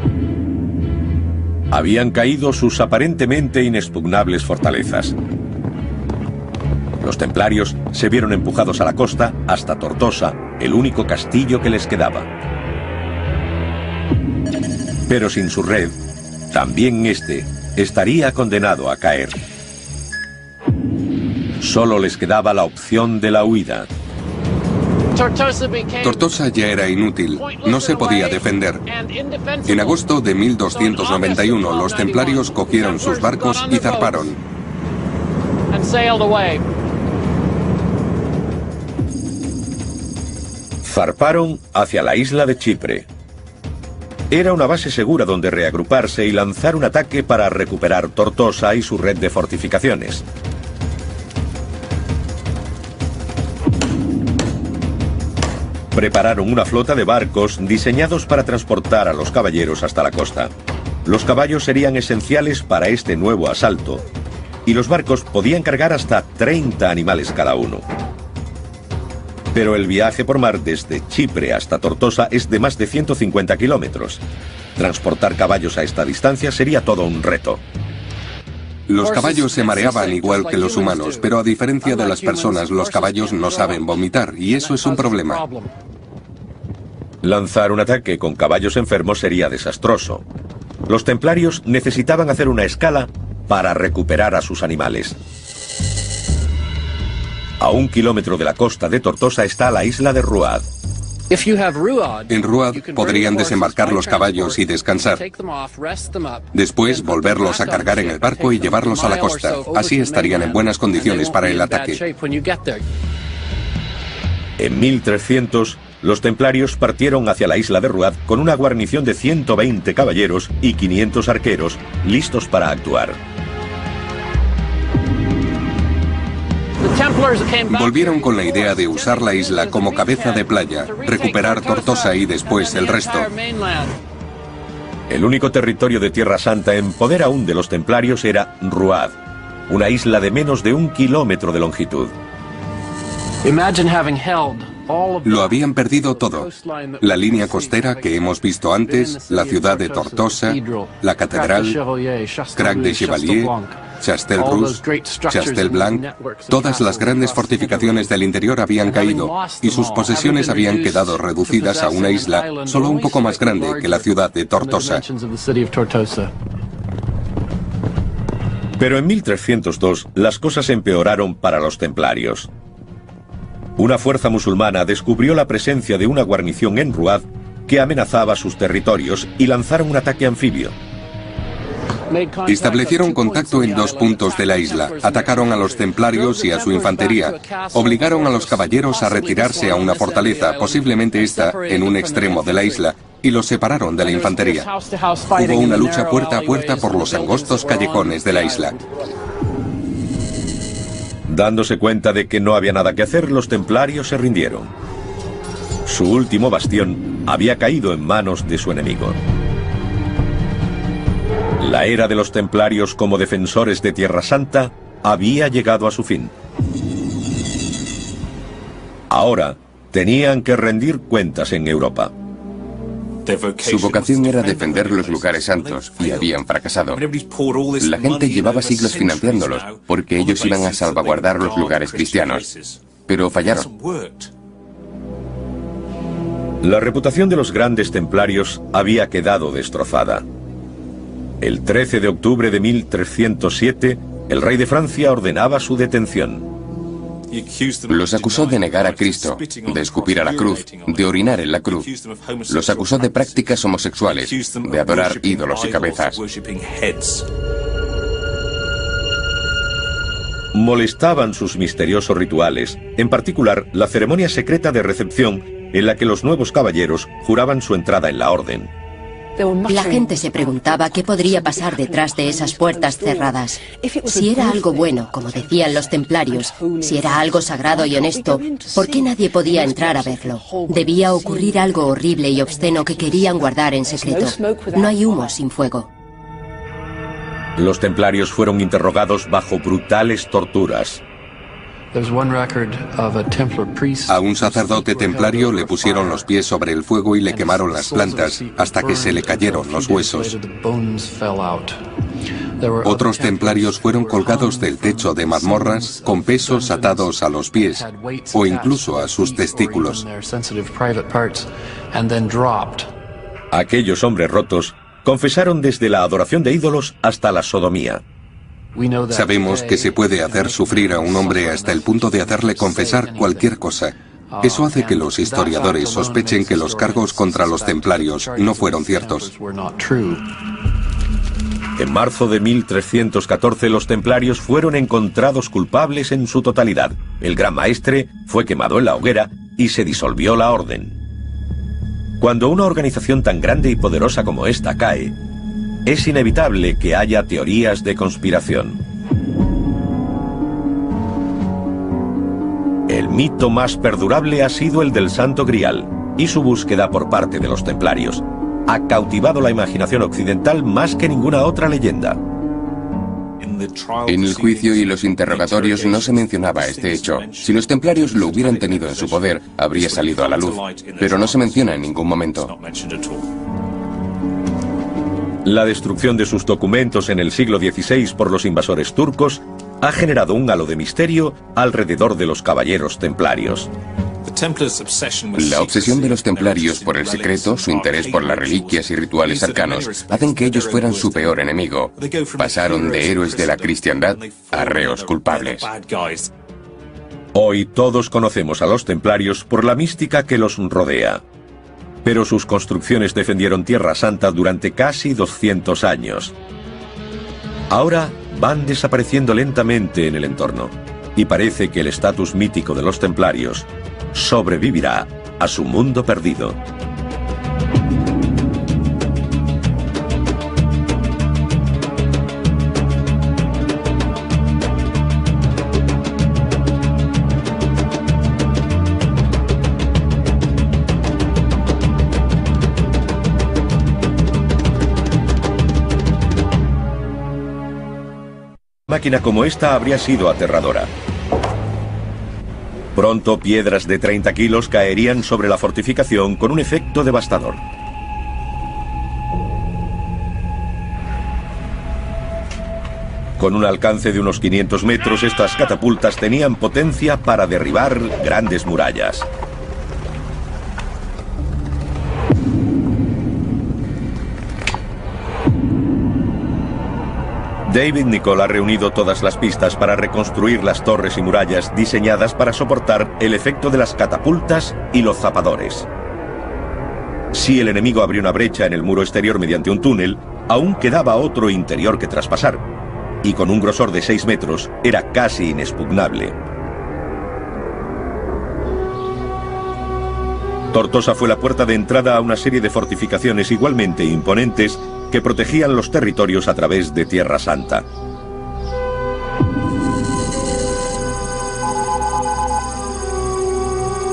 Habían caído sus aparentemente inexpugnables fortalezas. Los templarios se vieron empujados a la costa hasta Tortosa, el único castillo que les quedaba. Pero sin su red, también este estaría condenado a caer. Solo les quedaba la opción de la huida. Tortosa ya era inútil, no se podía defender. En agosto de 1291 los templarios cogieron sus barcos y zarparon. Zarparon hacia la isla de Chipre. Era una base segura donde reagruparse y lanzar un ataque para recuperar Tortosa y su red de fortificaciones. Prepararon una flota de barcos diseñados para transportar a los caballeros hasta la costa. Los caballos serían esenciales para este nuevo asalto, y los barcos podían cargar hasta 30 animales cada uno. Pero el viaje por mar desde Chipre hasta Tortosa es de más de 150 kilómetros. Transportar caballos a esta distancia sería todo un reto. Los caballos se mareaban igual que los humanos, pero a diferencia de las personas, los caballos no saben vomitar, y eso es un problema. Lanzar un ataque con caballos enfermos sería desastroso. Los templarios necesitaban hacer una escala para recuperar a sus animales. A 1 kilómetro de la costa de Tortosa está la isla de Ruad. En Ruad podrían desembarcar los caballos y descansar. Después volverlos a cargar en el barco y llevarlos a la costa. Así estarían en buenas condiciones para el ataque. En 1300, los templarios partieron hacia la isla de Ruad con una guarnición de 120 caballeros y 500 arqueros, listos para actuar. Volvieron con la idea de usar la isla como cabeza de playa, recuperar Tortosa y después el resto. El único territorio de Tierra Santa en poder aún de los templarios era Ruad, una isla de menos de 1 kilómetro de longitud. Lo habían perdido todo. La línea costera que hemos visto antes, la ciudad de Tortosa, la catedral, Crac de Chevalier, Chastel-Rousse, Chastel-Blanc, todas las grandes fortificaciones del interior habían caído y sus posesiones habían quedado reducidas a una isla solo un poco más grande que la ciudad de Tortosa. Pero en 1302 las cosas empeoraron para los templarios. Una fuerza musulmana descubrió la presencia de una guarnición en Ruad que amenazaba sus territorios y lanzaron un ataque anfibio. Establecieron contacto en 2 puntos de la isla, atacaron a los templarios y a su infantería, obligaron a los caballeros a retirarse a una fortaleza, posiblemente esta en un extremo de la isla, y los separaron de la infantería. Hubo una lucha puerta a puerta por los angostos callejones de la isla. Dándose cuenta de que no había nada que hacer, los templarios se rindieron. Su último bastión había caído en manos de su enemigo. La era de los templarios como defensores de Tierra Santa había llegado a su fin. Ahora tenían que rendir cuentas en Europa. Su vocación era defender los lugares santos y habían fracasado. La gente llevaba siglos financiándolos porque ellos iban a salvaguardar los lugares cristianos, pero fallaron. La reputación de los grandes templarios había quedado destrozada. El 13 de octubre de 1307, el rey de Francia ordenaba su detención. Los acusó de negar a Cristo, de escupir a la cruz, de orinar en la cruz. Los acusó de prácticas homosexuales, de adorar ídolos y cabezas. Molestaban sus misteriosos rituales, en particular la ceremonia secreta de recepción en la que los nuevos caballeros juraban su entrada en la orden. La gente se preguntaba qué podría pasar detrás de esas puertas cerradas. Si era algo bueno, como decían los templarios, si era algo sagrado y honesto, ¿por qué nadie podía entrar a verlo? Debía ocurrir algo horrible y obsceno que querían guardar en secreto. No hay humo sin fuego. Los templarios fueron interrogados bajo brutales torturas. A un sacerdote templario le pusieron los pies sobre el fuego y le quemaron las plantas hasta que se le cayeron los huesos. Otros templarios fueron colgados del techo de mazmorras con pesos atados a los pies o incluso a sus testículos. Aquellos hombres rotos confesaron desde la adoración de ídolos hasta la sodomía. Sabemos que se puede hacer sufrir a un hombre hasta el punto de hacerle confesar cualquier cosa. Eso hace que los historiadores sospechen que los cargos contra los templarios no fueron ciertos. En marzo de 1314 los templarios fueron encontrados culpables en su totalidad. El gran maestre fue quemado en la hoguera y se disolvió la orden. Cuando una organización tan grande y poderosa como esta cae, es inevitable que haya teorías de conspiración. El mito más perdurable ha sido el del Santo Grial, y su búsqueda por parte de los templarios ha cautivado la imaginación occidental más que ninguna otra leyenda. En el juicio y los interrogatorios no se mencionaba este hecho. Si los templarios lo hubieran tenido en su poder, habría salido a la luz, pero no se menciona en ningún momento. La destrucción de sus documentos en el siglo XVI por los invasores turcos ha generado un halo de misterio alrededor de los caballeros templarios. La obsesión de los templarios por el secreto, su interés por las reliquias y rituales arcanos, hacen que ellos fueran su peor enemigo. Pasaron de héroes de la cristiandad a reos culpables. Hoy todos conocemos a los templarios por la mística que los rodea. Pero sus construcciones defendieron Tierra Santa durante casi 200 años. Ahora van desapareciendo lentamente en el entorno, y parece que el estatus mítico de los templarios sobrevivirá a su mundo perdido. Máquina como esta habría sido aterradora. Pronto piedras de 30 kilos caerían sobre la fortificación con un efecto devastador. Con un alcance de unos 500 metros, estas catapultas tenían potencia para derribar grandes murallas. David Nicholl ha reunido todas las pistas para reconstruir las torres y murallas diseñadas para soportar el efecto de las catapultas y los zapadores. Si el enemigo abrió una brecha en el muro exterior mediante un túnel, aún quedaba otro interior que traspasar, y con un grosor de 6 metros era casi inexpugnable. Tortosa fue la puerta de entrada a una serie de fortificaciones igualmente imponentes que protegían los territorios a través de Tierra Santa.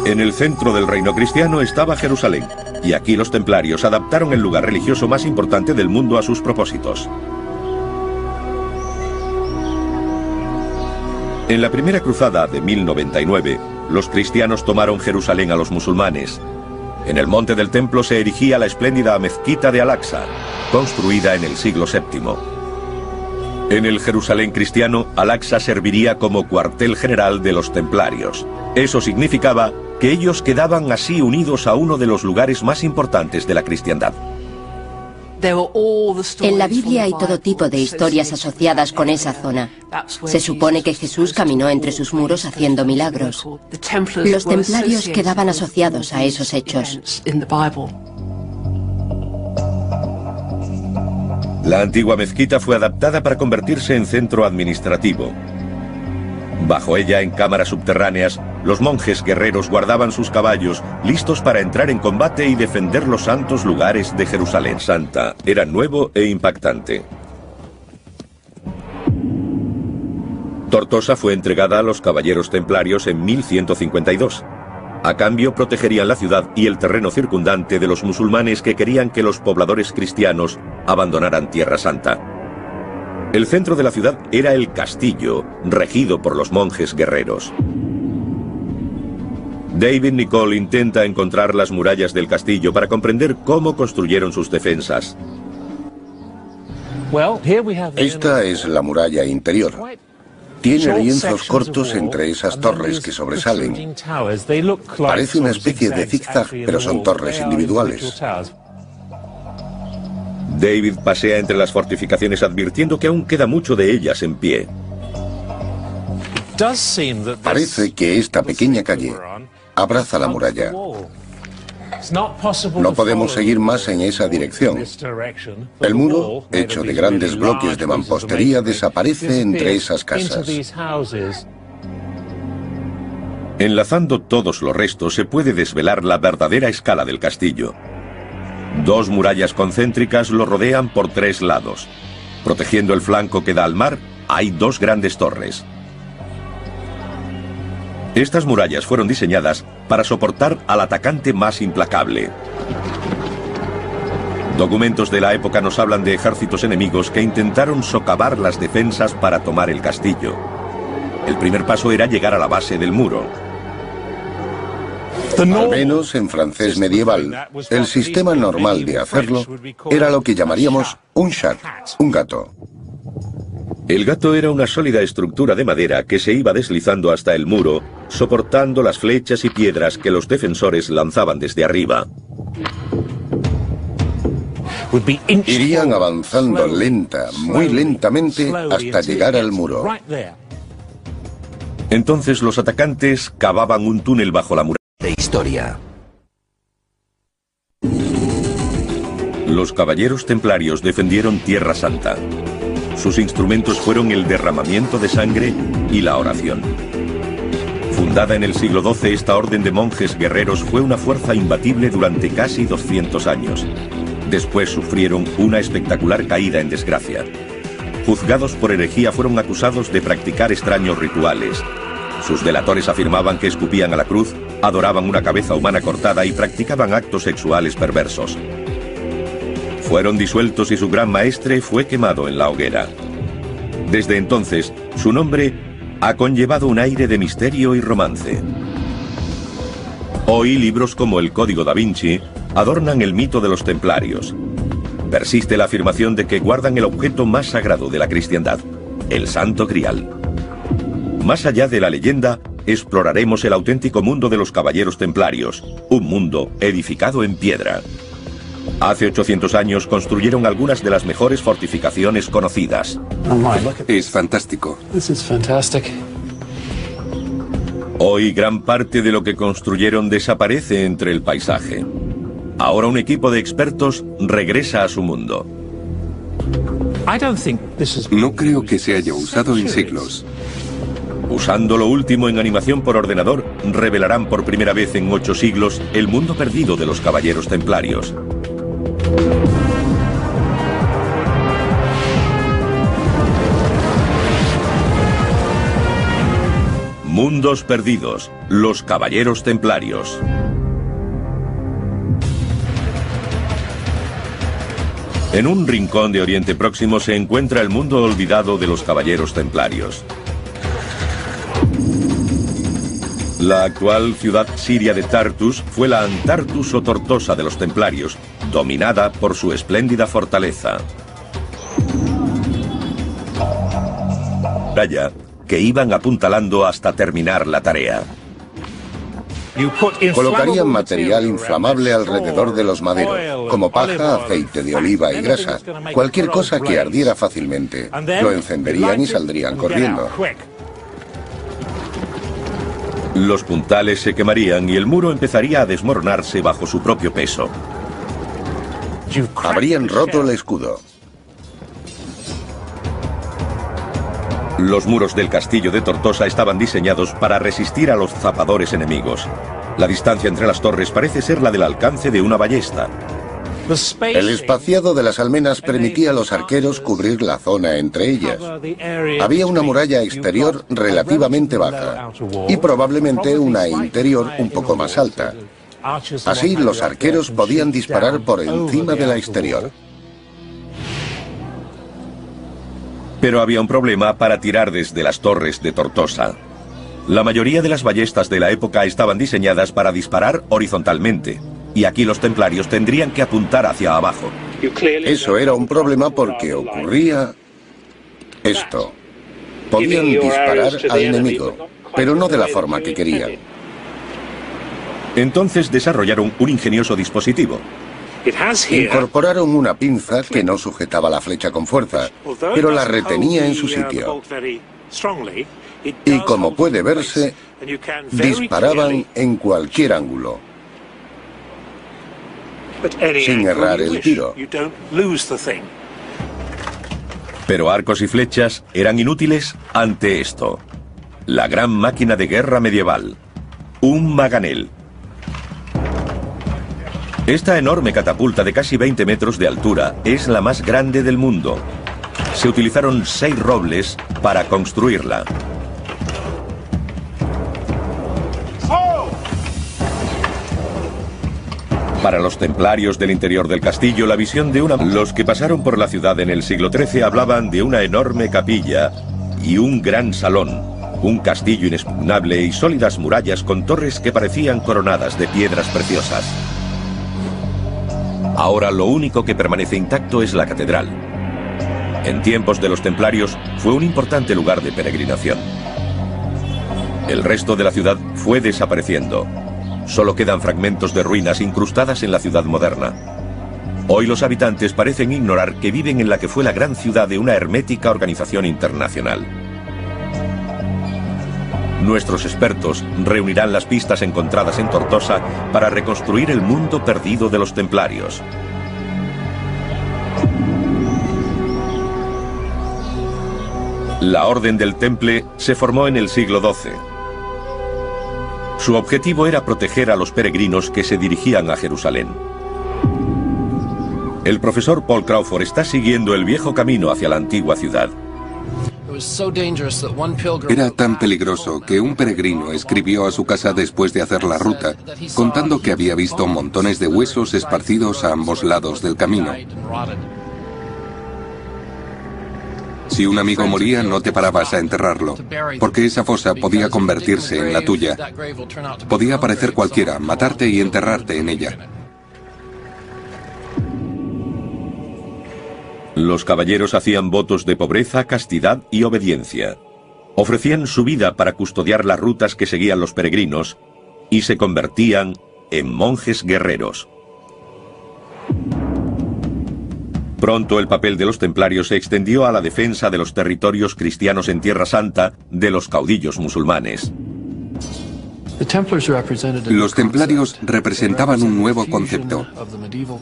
En el centro del reino cristiano estaba Jerusalén, y aquí los templarios adaptaron el lugar religioso más importante del mundo a sus propósitos. En la primera cruzada de 1099, los cristianos tomaron Jerusalén a los musulmanes. En el monte del templo se erigía la espléndida mezquita de Al-Aqsa, construida en el siglo VII. En el Jerusalén cristiano, Al-Aqsa serviría como cuartel general de los templarios. Eso significaba que ellos quedaban así unidos a uno de los lugares más importantes de la cristiandad. En la Biblia hay todo tipo de historias asociadas con esa zona. Se supone que Jesús caminó entre sus muros haciendo milagros. Los templarios quedaban asociados a esos hechos. La antigua mezquita fue adaptada para convertirse en centro administrativo. Bajo ella, en cámaras subterráneas, los monjes guerreros guardaban sus caballos, listos para entrar en combate y defender los santos lugares de Jerusalén Santa. Era nuevo e impactante. Tortosa fue entregada a los caballeros templarios en 1152. A cambio, protegerían la ciudad y el terreno circundante de los musulmanes que querían que los pobladores cristianos abandonaran Tierra Santa. El centro de la ciudad era el castillo, regido por los monjes guerreros. David Nicholl intenta encontrar las murallas del castillo para comprender cómo construyeron sus defensas. Esta es la muralla interior. Tiene lienzos cortos entre esas torres que sobresalen. Parece una especie de zigzag, pero son torres individuales. David pasea entre las fortificaciones advirtiendo que aún queda mucho de ellas en pie. Parece que esta pequeña calle abraza la muralla. No podemos seguir más en esa dirección. El muro, hecho de grandes bloques de mampostería, desaparece entre esas casas. Enlazando todos los restos se puede desvelar la verdadera escala del castillo. 2 murallas concéntricas lo rodean por 3 lados. Protegiendo el flanco que da al mar, hay 2 grandes torres. Estas murallas fueron diseñadas para soportar al atacante más implacable. Documentos de la época nos hablan de ejércitos enemigos que intentaron socavar las defensas para tomar el castillo. El primer paso era llegar a la base del muro. Al menos en francés medieval, el sistema normal de hacerlo era lo que llamaríamos un chat, un gato. El gato era una sólida estructura de madera que se iba deslizando hasta el muro, soportando las flechas y piedras que los defensores lanzaban desde arriba. Irían avanzando muy lentamente, hasta llegar al muro. Entonces los atacantes cavaban un túnel bajo la muralla de historia. Los caballeros templarios defendieron Tierra Santa. Sus instrumentos fueron el derramamiento de sangre y la oración. Fundada en el siglo XII, esta orden de monjes guerreros fue una fuerza imbatible durante casi 200 años. Después sufrieron una espectacular caída en desgracia. Juzgados por herejía, fueron acusados de practicar extraños rituales. Sus delatores afirmaban que escupían a la cruz, adoraban una cabeza humana cortada y practicaban actos sexuales perversos. Fueron disueltos y su gran maestre fue quemado en la hoguera. Desde entonces, su nombre ha conllevado un aire de misterio y romance. Hoy, libros como el Código da Vinci adornan el mito de los templarios. Persiste la afirmación de que guardan el objeto más sagrado de la cristiandad, el Santo Grial. Más allá de la leyenda, exploraremos el auténtico mundo de los caballeros templarios, un mundo edificado en piedra. Hace 800 años construyeron algunas de las mejores fortificaciones conocidas. Es fantástico. Hoy gran parte de lo que construyeron desaparece entre el paisaje. Ahora un equipo de expertos regresa a su mundo. No creo que se haya usado en siglos. Usando lo último en animación por ordenador, revelarán por primera vez en 8 siglos el mundo perdido de los caballeros templarios. Mundos perdidos, los caballeros templarios. En un rincón de Oriente Próximo se encuentra el mundo olvidado de los caballeros templarios. La actual ciudad siria de Tartus fue la Antartus o Tortosa de los templarios, dominada por su espléndida fortaleza. Muralla que iban apuntalando hasta terminar la tarea. Colocarían material inflamable alrededor de los maderos, como paja, aceite de oliva y grasa, cualquier cosa que ardiera fácilmente. Lo encenderían y saldrían corriendo. Los puntales se quemarían y el muro empezaría a desmoronarse bajo su propio peso. Habrían roto el escudo. Los muros del castillo de Tortosa estaban diseñados para resistir a los zapadores enemigos. La distancia entre las torres parece ser la del alcance de una ballesta. El espaciado de las almenas permitía a los arqueros cubrir la zona entre ellas. Había una muralla exterior relativamente baja y probablemente una interior un poco más alta. Así los arqueros podían disparar por encima de la exterior. Pero había un problema para tirar desde las torres de Tortosa. La mayoría de las ballestas de la época estaban diseñadas para disparar horizontalmente, y aquí los templarios tendrían que apuntar hacia abajo. Eso era un problema porque ocurría esto. Podían disparar al enemigo, pero no de la forma que querían. Entonces desarrollaron un ingenioso dispositivo. Incorporaron una pinza que no sujetaba la flecha con fuerza, pero la retenía en su sitio. Y como puede verse, disparaban en cualquier ángulo, sin errar el tiro. Pero arcos y flechas eran inútiles ante esto. La gran máquina de guerra medieval. Un maganel. Esta enorme catapulta de casi 20 metros de altura es la más grande del mundo. Se utilizaron 6 robles para construirla. Para los templarios del interior del castillo, la visión de Los que pasaron por la ciudad en el siglo XIII hablaban de una enorme capilla y un gran salón, un castillo inexpugnable y sólidas murallas con torres que parecían coronadas de piedras preciosas. Ahora lo único que permanece intacto es la catedral. En tiempos de los templarios fue un importante lugar de peregrinación. El resto de la ciudad fue desapareciendo. Solo quedan fragmentos de ruinas incrustadas en la ciudad moderna. Hoy los habitantes parecen ignorar que viven en la que fue la gran ciudad de una hermética organización internacional. Nuestros expertos reunirán las pistas encontradas en Tortosa para reconstruir el mundo perdido de los templarios. La Orden del Temple se formó en el siglo XII. Su objetivo era proteger a los peregrinos que se dirigían a Jerusalén. El profesor Paul Crawford está siguiendo el viejo camino hacia la antigua ciudad. Era tan peligroso que un peregrino escribió a su casa después de hacer la ruta, contando que había visto montones de huesos esparcidos a ambos lados del camino. Si un amigo moría, no te parabas a enterrarlo, porque esa fosa podía convertirse en la tuya. Podía aparecer cualquiera, matarte y enterrarte en ella. Los caballeros hacían votos de pobreza, castidad y obediencia. Ofrecían su vida para custodiar las rutas que seguían los peregrinos y se convertían en monjes guerreros. Pronto el papel de los templarios se extendió a la defensa de los territorios cristianos en Tierra Santa de los caudillos musulmanes. Los templarios representaban un nuevo concepto,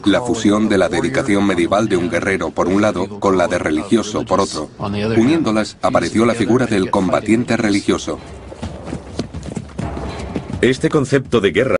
la fusión de la dedicación medieval de un guerrero por un lado con la de religioso por otro. Uniéndolas apareció la figura del combatiente religioso. Este concepto de guerra